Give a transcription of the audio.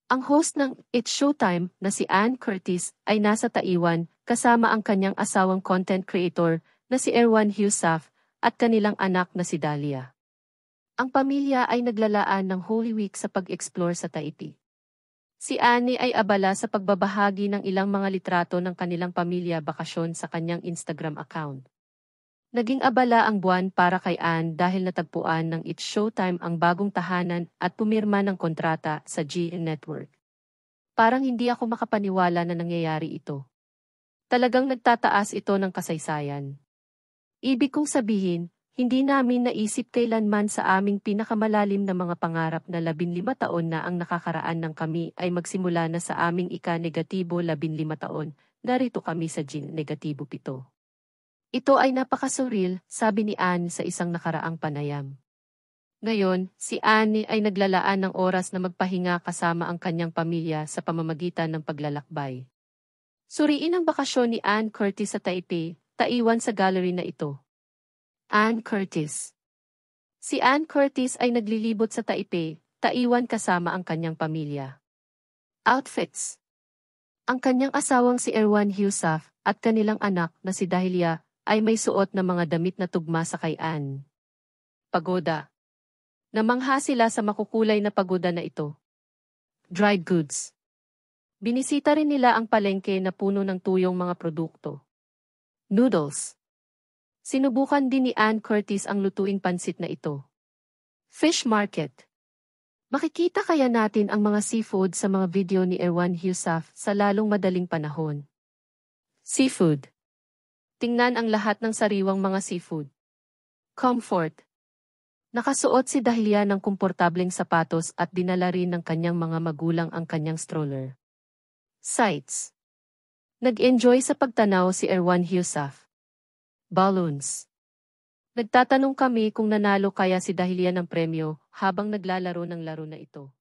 Ang host ng It's Showtime na si Ann Curtis ay nasa Taiwan kasama ang kanyang asawang content creator na si Erwan Heussaff at kanilang anak na si Dahlia. Ang pamilya ay naglalaan ng Holy Week sa pag-explore sa Taipei. Si Annie ay abala sa pagbabahagi ng ilang mga litrato ng kanilang pamilya bakasyon sa kanyang Instagram account. Naging abala ang buwan para kay Anne dahil natagpuan ng It's Showtime ang bagong tahanan at pumirma ng kontrata sa GN Network. Parang hindi ako makapaniwala na nangyayari ito. Talagang nagtataas ito ng kasaysayan. Ibig kong sabihin, hindi namin naisip kailanman sa aming pinakamalalim na mga pangarap na 15 taon na ang nakakaraan ng kami ay magsimula na sa aming ika-negatibo 15 taon, narito kami sa G-negatibo 7. Ito ay napakasurreal, sabi ni Anne sa isang nakaraang panayam. Ngayon, si Anne ay naglalaan ng oras na magpahinga kasama ang kanyang pamilya sa pamamagitan ng paglalakbay. Suriin ang bakasyon ni Ann Curtis sa Taipei, Taiwan sa gallery na ito. Ann Curtis. Si Ann Curtis ay naglilibot sa Taipei, Taiwan kasama ang kanyang pamilya. Outfits. Ang kanyang asawang si Erwan Heussaff at kanilang anak na si Dahlia ay may suot na mga damit na tugma sa kay Ann. Pagoda. Namangha sila sa makukulay na pagoda na ito. Dried goods. Binisita rin nila ang palengke na puno ng tuyong mga produkto. Noodles. Sinubukan din ni Ann Curtis ang lutuing pansit na ito. Fish market. Makikita kaya natin ang mga seafood sa mga video ni Erwan Heussaff sa lalong madaling panahon. Seafood. Tingnan ang lahat ng sariwang mga seafood. Comfort. Nakasuot si Dahlia ng komportableng sapatos at dinala rin ng kanyang mga magulang ang kanyang stroller. Sights. Nag-enjoy sa pagtanaw si Erwan Heussaff. Balloons. Nagtatanong kami kung nanalo kaya si Dahlia ng premyo habang naglalaro ng laro na ito.